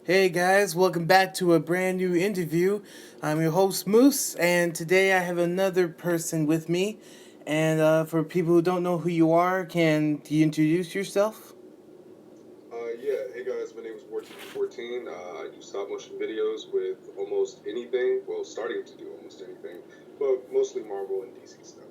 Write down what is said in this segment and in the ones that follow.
Hey guys, welcome back to a brand new interview. I'm your host Moose, and today I have another person with me. And for people who don't know who you are, can you introduce yourself? Yeah, hey guys, my name is WarTV14. I do stop motion videos with almost anything. Well, starting to do almost anything, but mostly Marvel and DC stuff.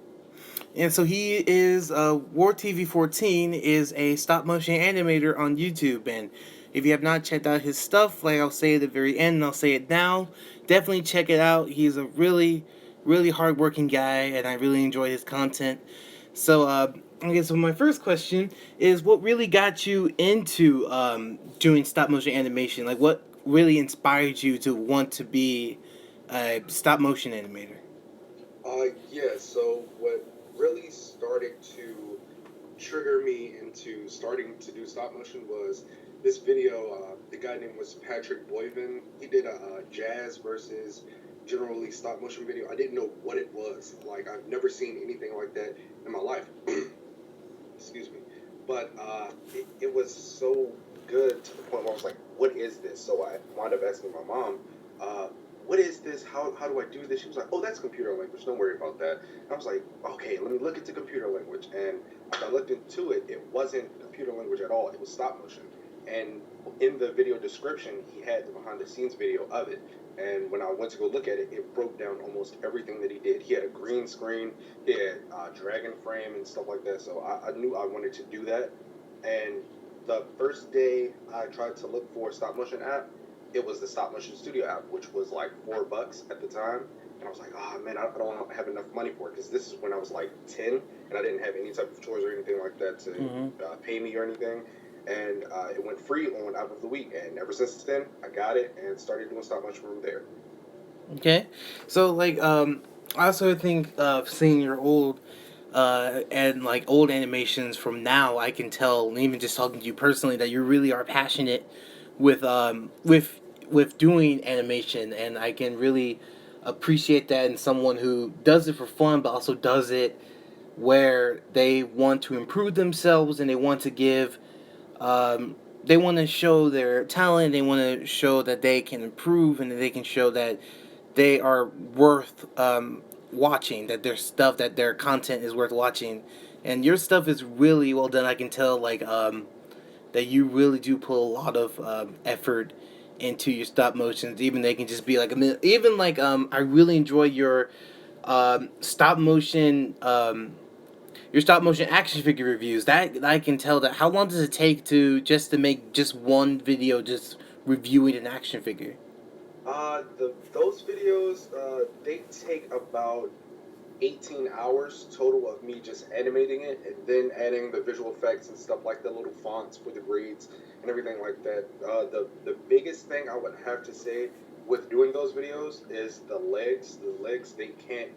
And so he is WarTV14 is a stop motion animator on YouTube, and if you have not checked out his stuff, like I'll say at the very end, and I'll say it now, definitely check it out. He's a really hardworking guy, and I really enjoy his content. So, I guess so my first question is, what really got you into doing stop motion animation? Like, what really inspired you to want to be a stop motion animator? Yeah, so what really started to trigger me into starting to do stop motion was this video. The guy name was Patrick Boyven. He did a jazz versus generally stop motion video. I didn't know what it was. Like, I've never seen anything like that in my life. Excuse me. But it was so good to the point where I was like, what is this? So I wound up asking my mom, uh, what is this? How do I do this? She was like, oh, that's computer language. Don't worry about that. And I was like, okay, let me look into computer language. And after I looked into it, it wasn't computer language at all. It was stop motion. And in the video description, he had the behind the scenes video of it. And when I went to go look at it, it broke down almost everything that he did. He had a green screen, he had dragon frame and stuff like that. So I knew I wanted to do that. And the first day I tried to look for a stop motion app, it was the stop motion studio app, which was like $4 at the time. And I was like, oh man, I don't have enough money for it because this is when I was like 10 and I didn't have any type of chores or anything like that to Mm-hmm. pay me or anything. And it went free on app of the week. And ever since then, I got it and started doing stop motion from there. Okay, so like I also think seeing your old and like old animations from now, I can tell, even just talking to you personally, that you really are passionate with with doing animation, and I can really appreciate that in someone who does it for fun, but also does it where they want to improve themselves and they want to give they want to show their talent. They want to show that they can improve and that they can show that they are worth watching. That their stuff, that their content is worth watching, and your stuff is really well done. I can tell, like that you really do put a lot of effort into your stop motions. Even they can just be like a minute. Even like I really enjoy stop motion your stop motion action figure reviews. That I can tell that. How long does it take to make just one video just reviewing an action figure? Those videos they take about 18 hours total of me just animating it and then adding the visual effects and stuff like the little fonts for the grades and everything like that. The biggest thing I would have to say with doing those videos is the legs. The legs they can't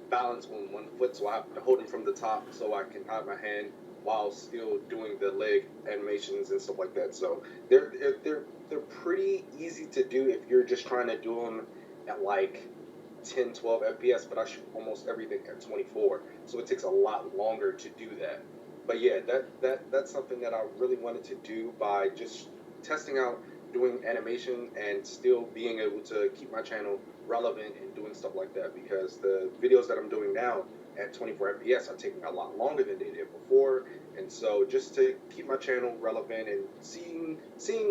balance on one foot, so I have to hold them from the top so I can have my hand while still doing the leg animations and stuff like that. So they're pretty easy to do if you're just trying to do them at like 10, 12 FPS, but I shoot almost everything at 24. So it takes a lot longer to do that. But yeah, that's something that I really wanted to do by just testing out doing animation and still being able to keep my channel relevant and doing stuff like that because the videos that I'm doing now at 24 FPS are taking a lot longer than they did before. And so just to keep my channel relevant and seeing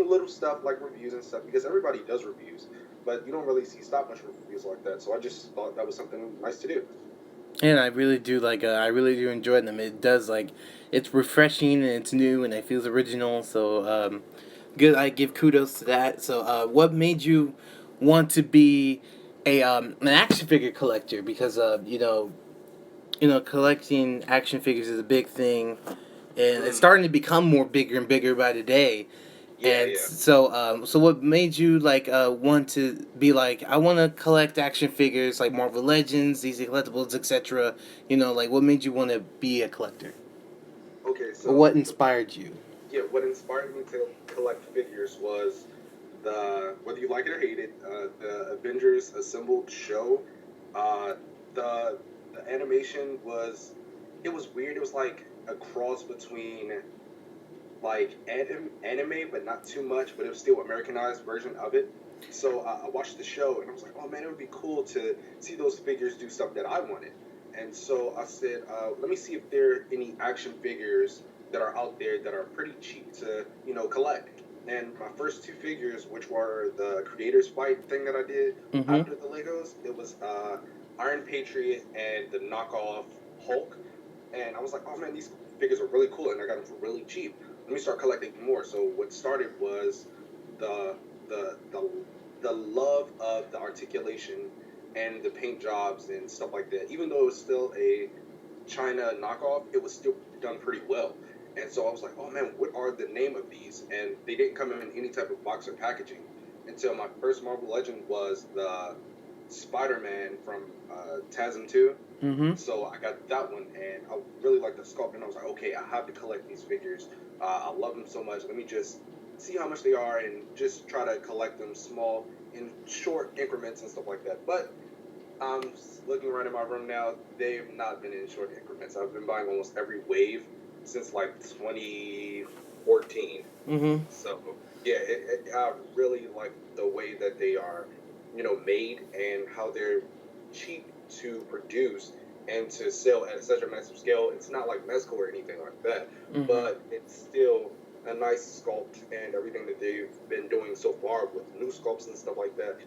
little stuff like reviews and stuff because everybody does reviews, but you don't really see stop motion reviews like that. So I just thought that was something nice to do. And I really do like. I really do enjoy them. It does like. It's refreshing and it's new and it feels original. So good. I give kudos to that. So what made you want to be a an action figure collector? Because collecting action figures is a big thing, and it's Mm, starting to become more bigger and bigger by the day. yeah, And yeah. so what made you like want to be like I want to collect action figures like Marvel Legends, these collectibles, etc. Like what made you want to be a collector, Okay, or so what inspired you? yeah, what inspired me to collect figures was the whether you like it or hate it, the Avengers assembled show. Uh, the the animation was it was weird. It was like a cross between like anime, but not too much, but it was still Americanized version of it. So I watched the show and I was like, oh man, it would be cool to see those figures do stuff that I wanted. And so I said, let me see if there are any action figures that are out there that are pretty cheap to, collect. And my first two figures, which were the Creators Fight thing that I did Mm-hmm. after the Legos, it was Iron Patriot and the knockoff Hulk. And I was like, oh man, these figures are really cool, and I got them for really cheap. Let me start collecting more. So what started was the the the the love of the articulation and the paint jobs and stuff like that. Even though it was still a China knockoff, it was still done pretty well. And so I was like, oh man, what are the name of these? And they didn't come in any type of box or packaging until my first Marvel Legend was the Spider-Man from TASM 2. Mm-hmm. So I got that one, and I really like the sculpt, and I was like, okay, I have to collect these figures. I love them so much. Let me just see how much they are and just try to collect them small in short increments and stuff like that. But I'm looking around in my room now. They've not been in short increments. I've been buying almost every wave since like 2014. Mm-hmm. So yeah, I really like the way that they are, made and how they're cheap to produce and to sell at such a massive scale. It's not like Mezco or anything like that, Mm-hmm. but it's still a nice sculpt and everything that they've been doing so far with new sculpts and stuff like that.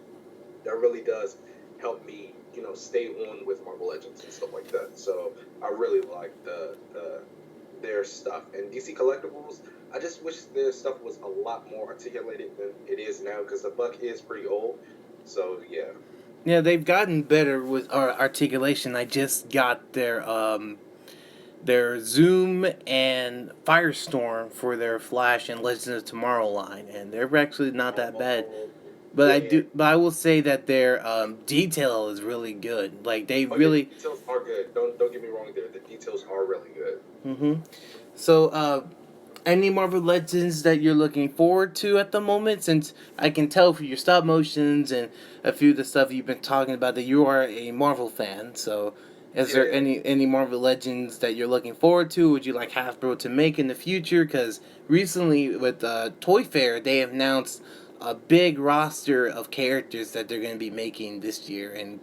That really does help me, stay on with Marvel Legends and stuff like that. So I really like the their stuff. And DC Collectibles, I just wish their stuff was a lot more articulated than it is now because the buck is pretty old. So yeah. Yeah, they've gotten better with our articulation. I just got their Zoom and Firestorm for their Flash and Legends of Tomorrow line, and they're actually not that bad. Oh, But yeah, yeah. but I will say that their detail is really good. Like they Oh yeah, the really. details are good. Don't get me wrong there. The details are really good. Mm-hmm. So, any Marvel Legends that you're looking forward to at the moment? Since I can tell from your stop motions and a few of the stuff you've been talking about that you are a Marvel fan. So, is Yeah, there yeah. any Marvel Legends that you're looking forward to? Would you like Hasbro to make in the future? Because recently with Toy Fair, they have announced a big roster of characters that they're going to be making this year. And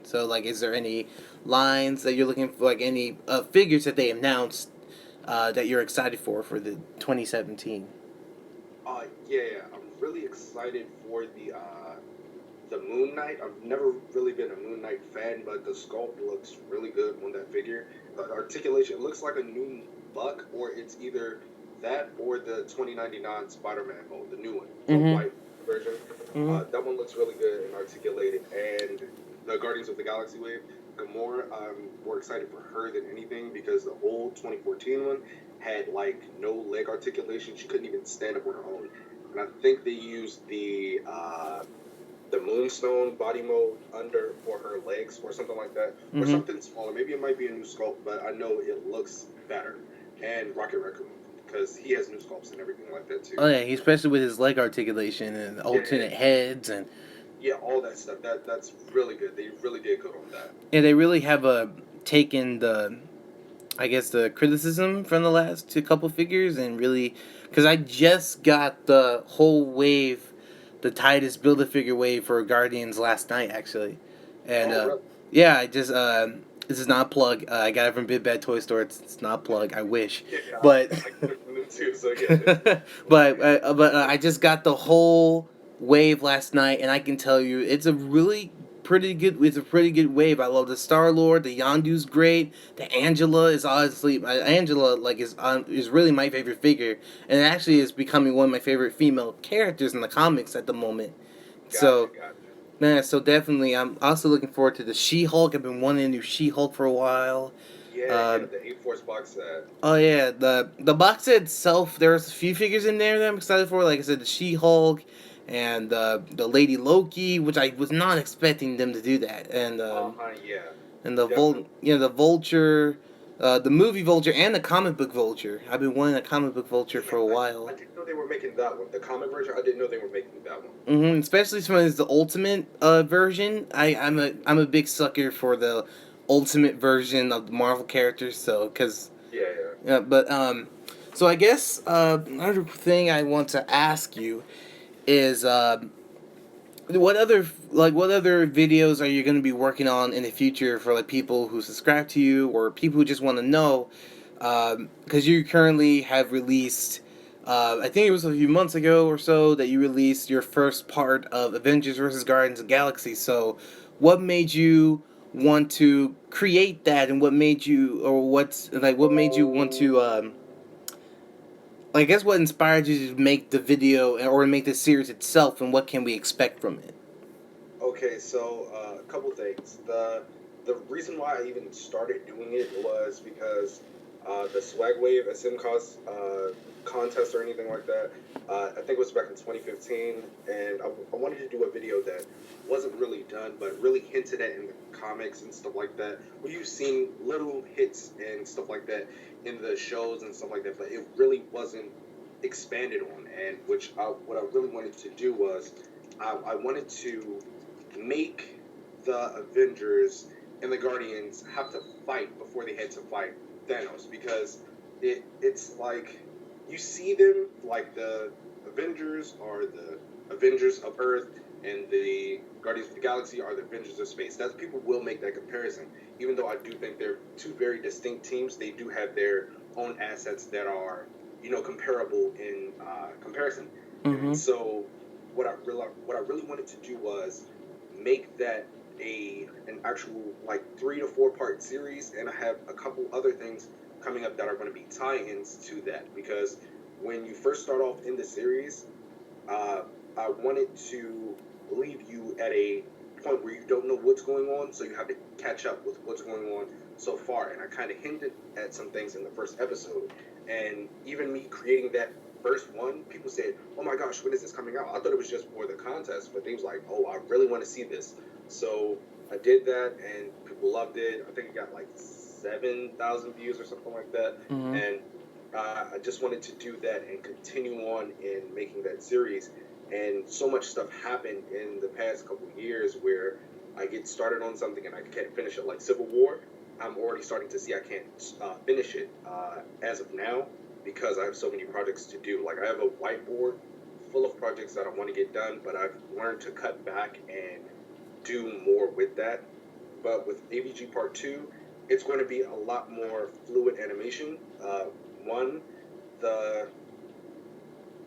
so, like, is there any lines that you're looking for? Like any figures that they announced that you're excited for the 2017? Yeah, yeah. I'm really excited for the Moon Knight. I've never really been a Moon Knight fan, but the sculpt looks really good on that figure. The articulation looks like a new buck, or it's either that or the 2099 Spider-Man mold, the new one, the Mm-hmm. white version. Mm-hmm. That one looks really good and articulated. And the Guardians of the Galaxy wave, Gamora, I'm more excited for her than anything because the old 2014 one had like no leg articulation. She couldn't even stand up on her own. And I think they used the Moonstone body mode under for her legs or something like that, or Mm-hmm. something smaller. Maybe it might be a new sculpt, but I know it looks better. And Rocket Raccoon because he has new sculpts and everything like that too. Oh yeah, especially with his leg articulation and Yeah, alternate heads and yeah, all that stuff. That's really good. They really did good on that. yeah, they really have taken the I guess the criticism from the last two couple figures and really because I just got the whole wave, the Titus Build a Figure wave for Guardians last night actually, and Oh, really? yeah, I just this is not a plug. I got it from Big Bad Toy Store. It's not a plug. I wish, Yeah, yeah. but I get it from them too. So yeah, that's but I just got the whole wave last night, and I can tell you it's a really pretty good. It's a pretty good wave. I love the Star Lord. The Yondu's great. The Angela is honestly Angela like is really my favorite figure, and it actually is becoming one of my favorite female characters in the comics at the moment. gotcha, So gotcha. yeah, so definitely I'm also looking forward to the She Hulk. I've been wanting a new She Hulk for a while. Yeah, yeah. Um, The A-Force box set. Oh yeah, the box set itself. There's a few figures in there that I'm excited for. Like I said, the She-Hulk and the Lady Loki, which I was not expecting them to do that. Yeah, And the definitely. the Vulture, the movie Vulture and the comic book Vulture. I've been wanting a comic book Vulture Yeah, for a I while. didn't know they were making that one. The comic version, I didn't know they were making that one. Especially when it's the Ultimate version. I'm a big sucker for the Ultimate version of the Marvel characters. So because Yeah, yeah. yeah, but So I guess another thing I want to ask you is what other videos are you going to be working on in the future for like people who subscribe to you or people who just want to know, because you currently have released, I think it was a few months ago or so that you released your first part of Avengers versus Guardians of the Galaxy. So what made you want to create that, and what made you, or what made you want to I guess what inspired you to make the video or make the series itself, and what can we expect from it? Okay, so a couple things. The reason why I even started doing it was because the Swag Wave SMCOS contest or anything like that. I think it was back in 2015, and I wanted to do a video that wasn't really done, but really hinted at in the comics and stuff like that. Where you've seen little hits and stuff like that in the shows and stuff like that, but it really wasn't expanded on. And what I really wanted to do was I wanted to make the Avengers and the Guardians have to fight before they had to fight Thanos, because it's like you see them like the Avengers are the Avengers of Earth and the Guardians of the Galaxy are the Avengers of Space. That's people will make that comparison. Even though I do think they're two very distinct teams, they do have their own assets that are comparable in comparison. Mm-hmm. And so what I really wanted to do was make that an actual like 3 to 4 part series, and I have a couple other things coming up that are going to be tie-ins to that, because when you first start off in the series, uh, I wanted to leave you at a point where you don't know what's going on, so you have to catch up with what's going on so far. And I kind of hinted at some things in the first episode, and even me creating that first one, people said, "Oh my gosh, when is this coming out?" I thought it was just for the contest, but they was like, "Oh, I really want to see this." So I did that, and people loved it. I think it got like 7,000 views or something like that, Mm-hmm. and I just wanted to do that and continue on in making that series. And so much stuff happened in the past couple of years where I get started on something and I can't finish it. Like Civil War, I'm already starting to see I can't finish it as of now, because I have so many projects to do. Like I have a whiteboard full of projects that I want to get done, but I've learned to cut back and do more with that. But with AVG Part 2, it's going to be a lot more fluid animation. One, the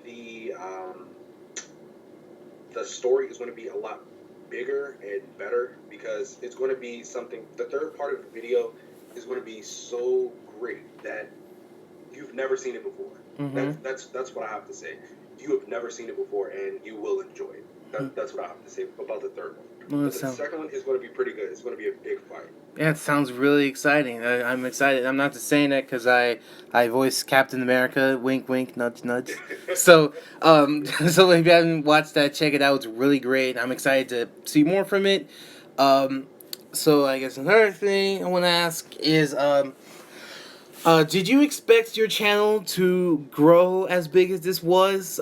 the um, the story is going to be a lot bigger and better, because it's going to be something. The third part of the video is going to be so great that you've never seen it before. Mm-hmm. That's what I have to say. You have never seen it before, and you will enjoy it. That's what I have to say about the third one. Well, that But the sounds second one is going to be pretty good. It's going to be a big fight. Yeah, it sounds really exciting. I'm excited. I'm not just saying that because I voiced Captain America. Wink, wink, nudge, nudge. So so if you haven't watched that, check it out. It's really great. I'm excited to see more from it. Um, so I guess another thing I want to ask is did you expect your channel to grow as big as this was?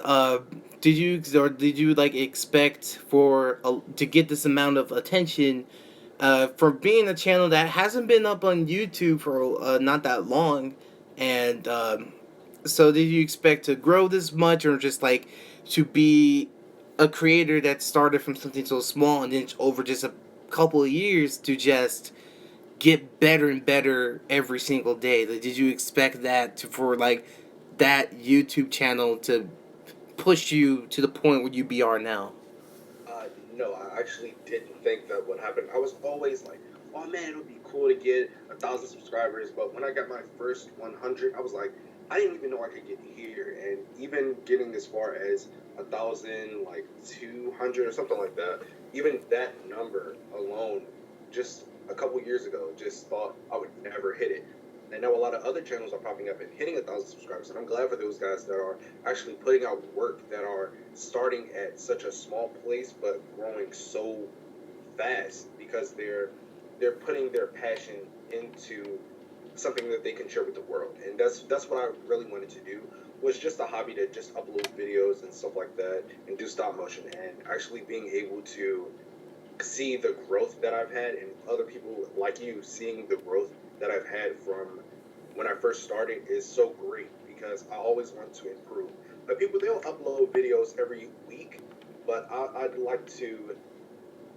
Did you like expect to get this amount of attention? For being a channel that hasn't been up on YouTube for not that long, and so did you expect to grow this much, or just like to be a creator that started from something so small and then over just a couple of years to just get better and better every single day? Like, did you expect that for like that YouTube channel to push you to the point where you are now? No, I actually didn't think that would happen. I was always like, "Oh man, it would be cool to get 1,000 subscribers." But when I got my first 100, I was like, I didn't even know I could get here. And even getting as far as 1,000, like 200 or something like that, even that number alone, just a couple years ago, just thought I would never hit it. And now a lot of other channels are popping up and hitting 1,000 subscribers, and I'm glad for those guys that are actually putting out work, that are starting at such a small place but growing so fast, because they're putting their passion into something that they can share with the world. And that's what I really wanted to do, was just a hobby to just upload videos and stuff like that and do stop motion, and actually being able to see the growth that I've had, and other people like you seeing the growth that I've had from when I first started is so great, because I always want to improve. But people, they'll upload videos every week, but I'd like to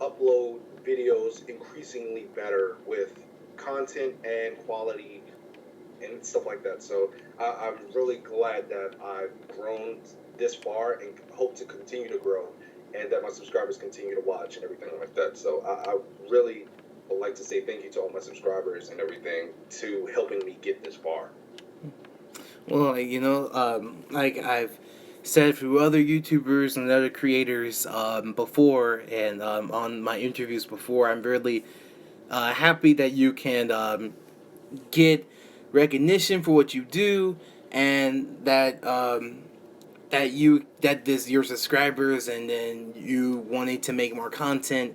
upload videos increasingly better with content and quality and stuff like that. So I'm really glad that I've grown this far and hope to continue to grow, and that my subscribers continue to watch and everything like that. So I really would like to say thank you to all my subscribers and everything to helping me get this far. Well, like I've said through other YouTubers and other creators before, and on my interviews before, I'm really happy that you can get recognition for what you do, and that this your subscribers and then you wanting to make more content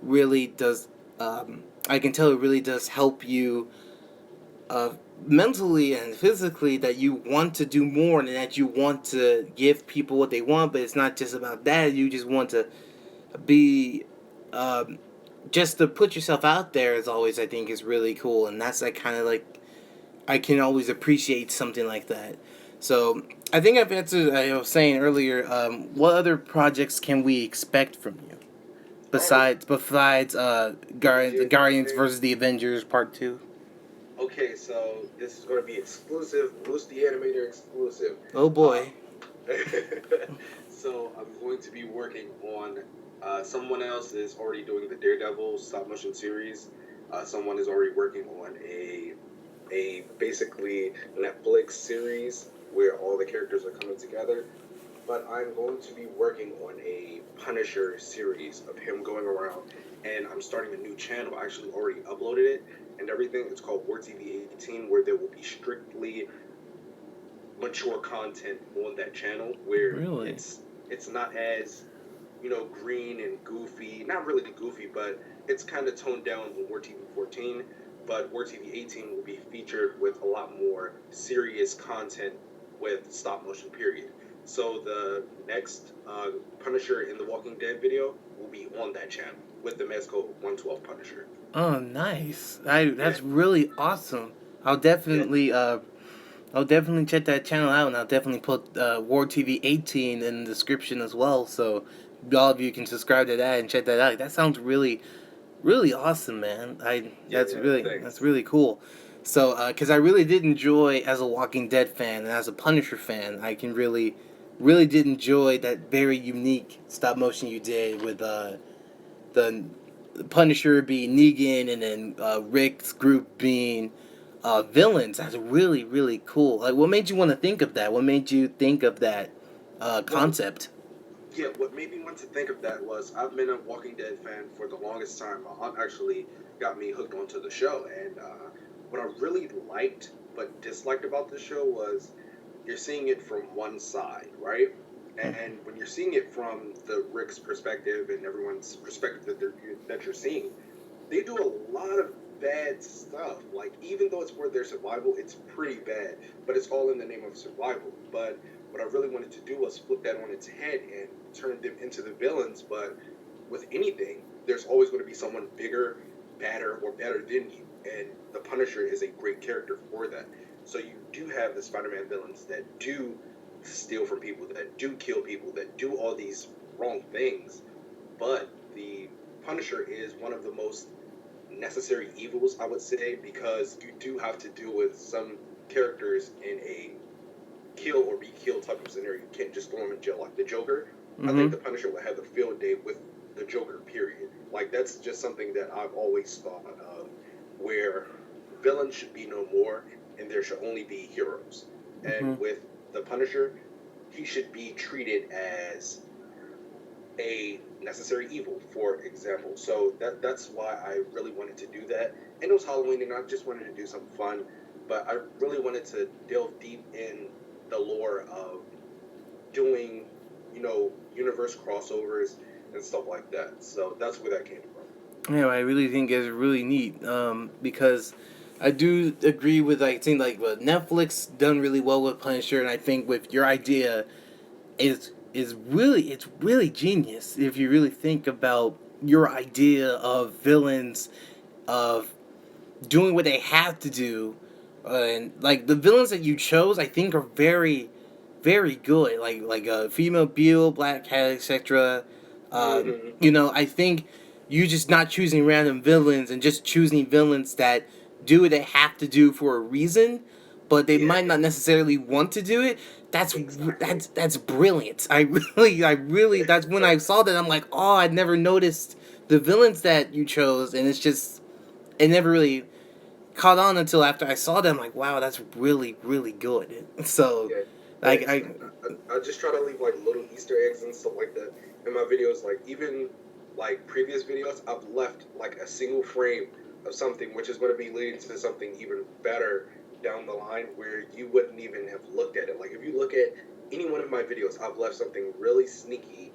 really does. I can tell it really does help you uh, mentally and physically, that you want to do more and that you want to give people what they want, but it's not just about that. You just want to be um, just to put yourself out there is always, I think, is really cool, and that's like kind of like I can always appreciate something like that. So I think I've answered. I was saying earlier, what other projects can we expect from you Oh, besides yeah, Guardians okay. versus the Avengers Part Two? Okay, so this is going to be exclusive, Moose the Animator exclusive. Oh Uh, boy. so I'm going to be working on. Someone else is already doing the Daredevil stop motion series. Someone is already working on a basically Netflix series where all the characters are coming together. But I'm going to be working on a Punisher series of him going around, and I'm starting a new channel. I actually already uploaded it and everything. It's called WarTV14, where there will be strictly mature content on that channel, where Really? it's not as green and goofy. Not really goofy, but it's kind of toned down on WarTV14. But WarTV18 will be featured with a lot more serious content with stop motion. Period. So the next Punisher in the Walking Dead video will be on that channel with the mask code 112 Punisher. Oh, nice. Yeah, That's really awesome. I'll yeah, definitely I'll definitely check that channel out, and I'll definitely put War TV 18 in the description as well, so all of you can subscribe to that and check that out. That sounds really awesome, man. I yeah, yeah. that's Thanks. really cool. So, because I really did enjoy as a Walking Dead fan and as a Punisher fan, I can really did enjoy that very unique stop motion you did with the Punisher being Negan and then Rick's group being villains. That's really cool. Like, what made you want to think of that? What made you think of that Well, concept? yeah, what made me want to think of that was I've been a Walking Dead fan for the longest time. My aunt actually got me hooked onto the show, and what I really liked but disliked about the show was you're seeing it from one side, right? And when you're seeing it from the Rick's perspective and everyone's perspective that you're seeing, they do a lot of bad stuff. Like, even though it's for their survival, it's pretty bad, but it's all in the name of survival. But what I really wanted to do was flip that on its head and turn them into the villains. But with anything, there's always going to be someone bigger, badder, or better than you. And the Punisher is a great character for that. So you do have the Spider-Man villains that do steal from people, that do kill people, that do all these wrong things. But the Punisher is one of the most necessary evils, I would say, because you do have to deal with some characters in a kill or be killed type of scenario. You can't just throw them in jail like the Joker. I Mm-hmm. think the Punisher would have the field day with the Joker, period. Like, that's just something that I've always thought of, where villains should be no more and there should only be heroes. And Mm-hmm. with the Punisher, he should be treated as a necessary evil, for example. So that's why I really wanted to do that. And it was Halloween, and I just wanted to do something fun. But I really wanted to delve deep in the lore of doing, universe crossovers and stuff like that. So that's where that came from. Yeah, I really think it's really neat because I do agree with like things like Netflix done really well with Punisher, and I think with your idea it's really genius if you really think about your idea of villains of doing what they have to do And like the villains that you chose, I think are very, very good. Like female Beale, Black Cat, etc. Hmm. I think you just not choosing random villains and just choosing villains that do what they have to do for a reason, but they Yeah, might not necessarily want to do it. That's exactly. that's brilliant. I really that's when I saw that I'm like, oh, I'd never noticed the villains that you chose, and it's just it never really caught on until after I saw them. Like, wow, that's really, really good. So, Yeah, like, thanks, man. I just try to leave like little Easter eggs and stuff like that in my videos. Like even like previous videos, I've left like a single frame of something, which is going to be leading to something even better down the line, where you wouldn't even have looked at it. Like if you look at any one of my videos, I've left something really sneaky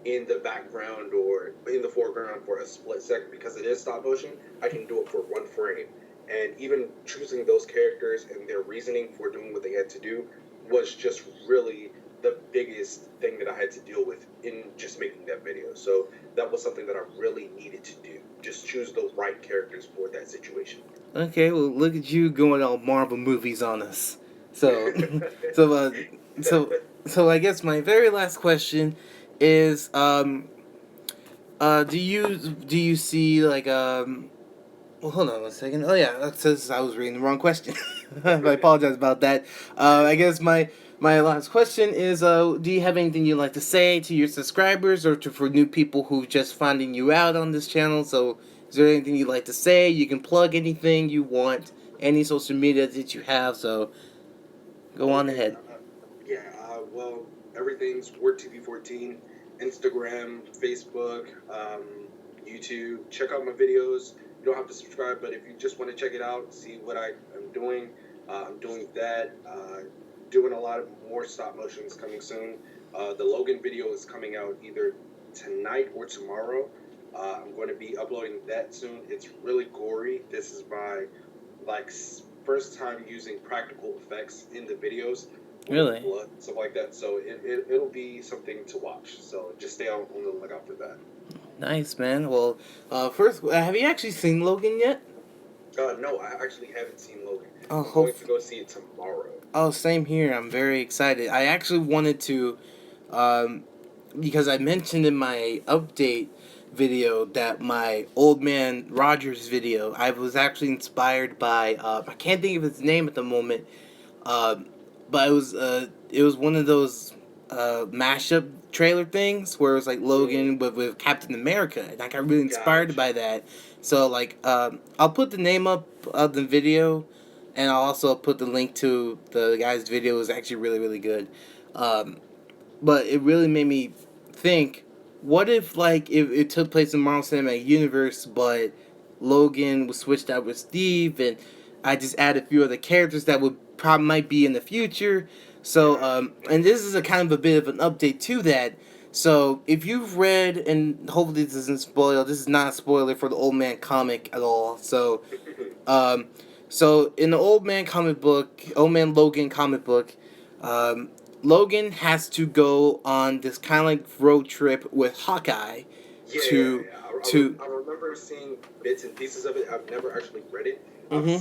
in the background or in the foreground for a split second because it is stop motion. I can do it for one frame. And even choosing those characters and their reasoning for doing what they had to do was just really the biggest thing that I had to deal with in just making that video. So that was something that I really needed to do. Just choose the right characters for that situation. okay, well, look at you going all Marvel movies on us. So, so, uh, so, so, I guess my very last question is, do you see like Well, hold on one second. Oh yeah, that says I was reading the wrong question. I apologize about that. I guess my last question is: do you have anything you'd like to say to your subscribers or for new people who just finding you out on this channel? So, is there anything you'd like to say? You can plug anything you want, any social media that you have. So, go on Okay, ahead. yeah, well, everything's WarTV14, Instagram, Facebook, YouTube. Check out my videos. You don't have to subscribe, but if you just want to check it out, see what I am doing, I'm doing that. Doing a lot of more stop motions coming soon. The Logan video is coming out either tonight or tomorrow. I'm going to be uploading that soon. It's really gory. This is my like first time using practical effects in the videos with Really blood stuff like that. So it'll be something to watch. So just stay on the lookout for that. nice, man. Well, first, have you actually seen Logan yet? No, I actually haven't seen Logan. Oh, I'm hope. going to go see it tomorrow. Oh, same here. I'm very excited. I actually wanted to, um, because I mentioned in my update video that my old man Rogers video, I was actually inspired by. I can't think of his name at the moment, uh, but it was one of those mashup trailer things where it was like Mm, Logan with Captain America, and I got really inspired gotcha. by that. So like, I'll put the name up of the video, and I'll also put the link to the guy's video. It was actually really really good. Um, but it really made me think, what if like if it took place in Marvel Cinematic Universe, but Logan was switched out with Steve, and I just add a few other characters that would probably might be in the future. So and this is a kind of a bit of an update to that. So if you've read, and hopefully this isn't spoil, this is not a spoiler for the Old Man comic at all. So um, so in the Old Man Logan comic book, um, Logan has to go on this kind of like road trip with Hawkeye Yeah, yeah, to yeah. to. I remember seeing bits and pieces of it. I've never actually read it. Mhm.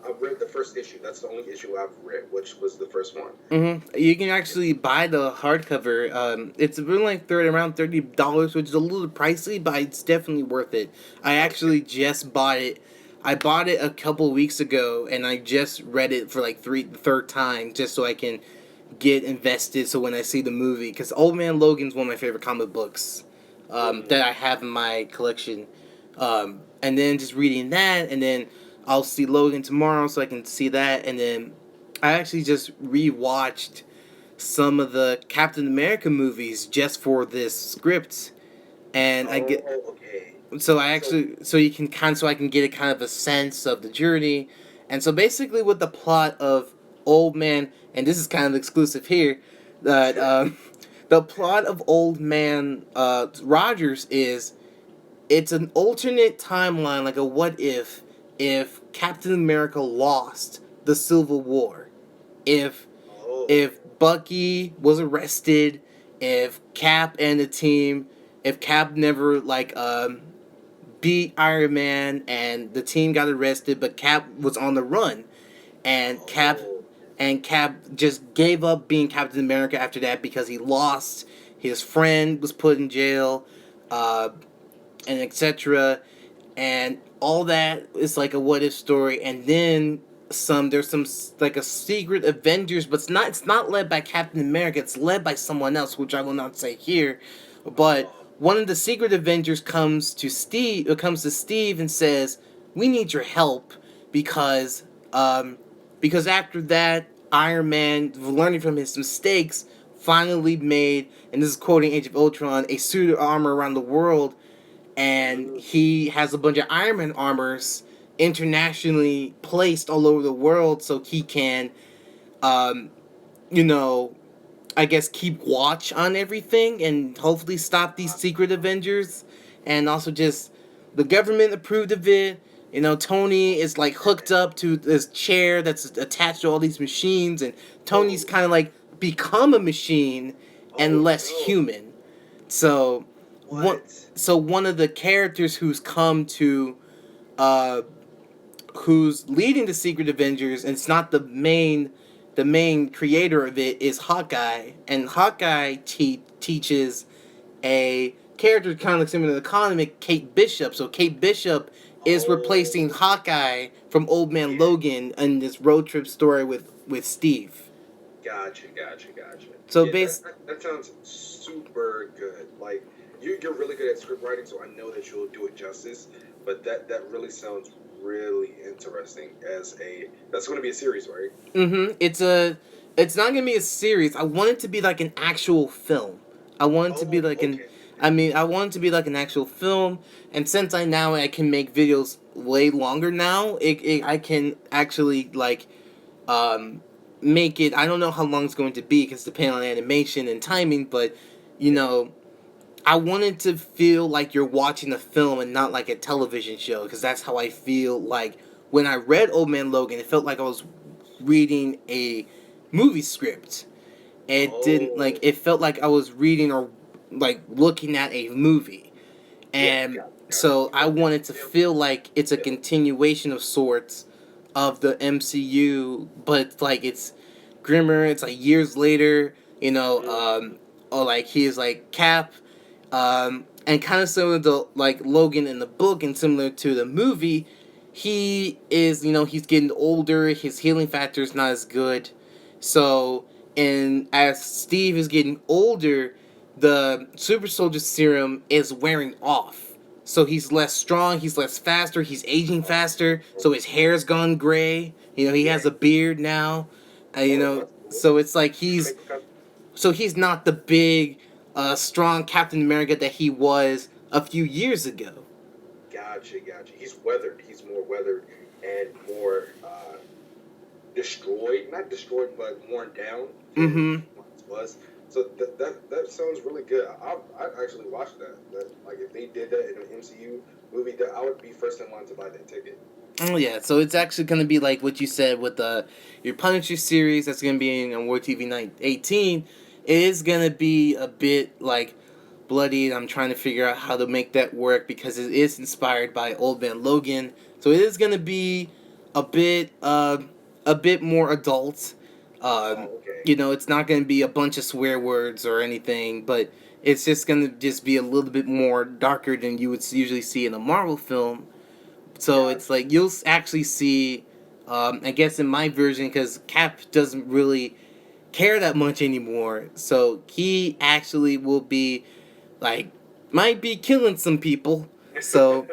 I've read the first issue. That's the only issue I've read, which was the first one. You can actually buy the hardcover. It's really like around $30, which is a little pricey, but it's definitely worth it. I Okay. actually just bought it. I bought it a couple weeks ago, and I just read it for like the third time, just so I can get invested. So when I see the movie, because Old Man Logan's one of my favorite comic books that Hmm. I have in my collection, and then just reading that, and then I'll see Logan tomorrow, so I can see that, and then I actually just rewatched some of the Captain America movies just for this script, and I get Oh, okay. so I So, actually so you can kind so I can get a kind of a sense of the journey, and so basically with the plot of Old Man, and this is kind of exclusive here, that the plot of Old Man Rogers is it's an alternate timeline, like a what if Captain America lost the Civil War, if oh, if Bucky was arrested, if Cap and the team, if Cap never like beat Iron Man and the team got arrested, but Cap was on the run, and Cap Oh, and Cap just gave up being Captain America after that because he lost. His friend was put in jail, uh, and etc. And all that is like a what if story. And then there's some like a secret Avengers, but it's not led by Captain America. It's led by someone else, which I will not say here. But oh, one of the secret Avengers comes to Steve and says, "We need your help because um because after that, Iron Man, learning from his mistakes, finally made, and this is quoting Age of Ultron, a suit of armor around the world, and mm, he has a bunch of Iron Man armors internationally placed all over the world so he can, um, you know, I guess keep watch on everything and hopefully stop these secret Avengers. And also just the government approved of it. Tony is like hooked up to this chair that's attached to all these machines, and Tony's oh, kind of like become a machine and oh less no. human. So one What? one of the characters uh who's leading the Secret Avengers, and it's not the main creator of it, is Hawkeye, and Hawkeye teaches a character kind of similar to the comic, Kate Bishop. So Kate Bishop is replacing Oh, Hawkeye from Old Man yeah. Logan in this road trip story with Steve. Gotcha, gotcha, gotcha. So Yeah, base that sounds super good. Like you're really good at script writing, so I know that you'll do it justice. But that really sounds really interesting. That's going to be a series, right? it's not gonna be a series. I want it to be like an actual film. I want it to be Oh, like an okay. I want it to be like an actual film, and since I can make videos way longer now, I can actually like um make it. I don't know how long it's going to be because depending on animation and timing, but you Yeah. know I wanted to feel like you're watching a film and not like a television show, because that's how I feel like when I read Old Man Logan. It felt like I was reading a movie script. It didn't like Oh, it felt like I was reading or like looking at a movie. yeah. And Gotcha. so You I want it wanted to to feel. feel like it's a Yeah. continuation of sorts of the MCU, but like it's grimmer. It's like years later, Mm, or like he is like Cap, and kind of similar to like Logan in the book and similar to the movie. He is, he's getting older. His healing factor is not as good. So, and as Steve is getting older, the super soldier serum is wearing off. So he's less strong, he's less faster, he's aging oh, faster. oh, So his hair's gone gray. He yeah. has a beard now. Oh, that's cool. So it's like Did you he's make the cut? so he's not the big, strong Captain America that he was a few years ago. Gotcha, gotcha. He's weathered. He's more weathered and more destroyed. Not destroyed, but worn down than Mm-hmm. he once was. So that sounds really good. I'd actually watch that. Like if they did that in an MCU movie, that I would be first in line to buy that ticket. Oh yeah, so it's actually gonna be like what you said with your Punisher series that's gonna be in on WarTV18. It is gonna be a bit like bloody, and I'm trying to figure out how to make that work because it is inspired by Old Man Logan. So it is gonna be a bit a bit more adult. Oh, okay. It's not gonna be a bunch of swear words or anything, but it's just gonna just be a little bit more darker than you would usually see in a Marvel film. So it's Gotcha. like you'll actually see, I guess in my version, because Cap doesn't really care that much anymore. So he actually will be like, might be killing some people. So,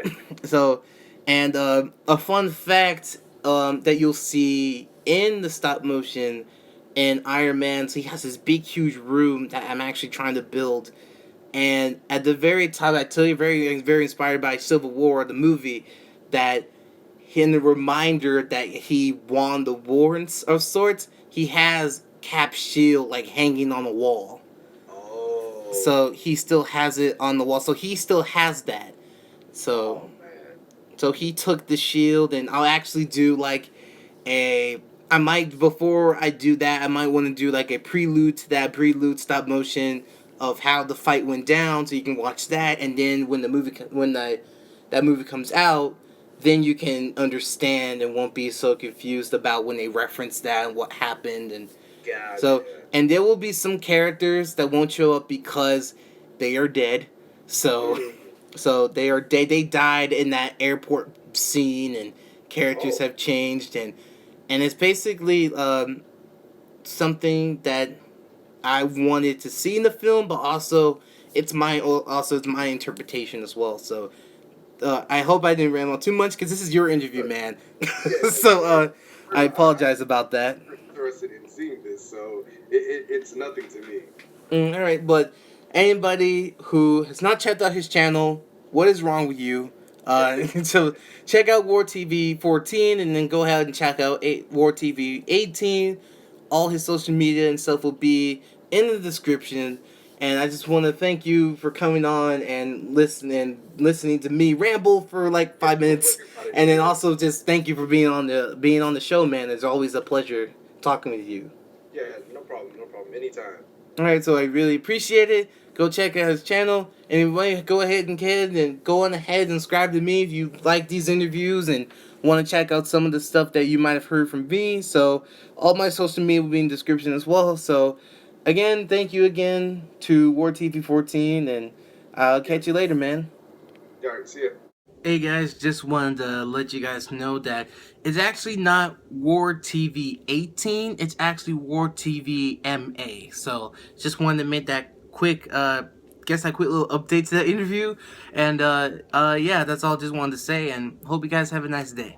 so, and a fun fact that you'll see in the stop motion in Iron Man, so he has this big, huge room that I'm actually trying to build. And at the very top, I tell you, very, very inspired by Civil War, the movie, that in the reminder that he won the war of sorts, he has Cap's shield like hanging on the wall. Oh, So he still has it on the wall. So he still has that. So oh man. so he took the shield, and I'll actually do like a. I might before I do that, I might want to do like a prelude stop motion of how the fight went down, so you can watch that, and then when the movie when the that movie comes out, then you can understand and won't be so confused about when they reference that and what happened. And Gotcha. so, and there will be some characters that won't show up because they are dead. So, so they are dead. They died in that airport scene, and characters have changed, and it's basically something that I wanted to see in the film, but also it's my interpretation as well. So I hope I didn't ramble too much because this is your interview, man. So I apologize about that. I'm interested in seeing this, so it's nothing to me. All right, but anybody who has not checked out his channel, what is wrong with you? So check out WarTV14 and then go ahead and check out WarTV18. All his social media and stuff will be in the description. And I just want to thank you for coming on and listening to me ramble for like 5 minutes, and then also just thank you for being on the show, man. It's always a pleasure talking with you. Yeah, no problem, anytime. All right, so I really appreciate it. Go check out his channel. Anyway, go ahead and go on ahead and subscribe to me if you like these interviews and want to check out some of the stuff that you might have heard from me. So all my social media will be in the description as well. So again, thank you again to WarTV14, and I'll catch you later, man. All right, see ya. Hey guys, just wanted to let you guys know that it's actually not WarTV18, it's actually WarTV So just wanted to make that quick quick little update to that interview. And yeah, that's all I just wanted to say, and hope you guys have a nice day.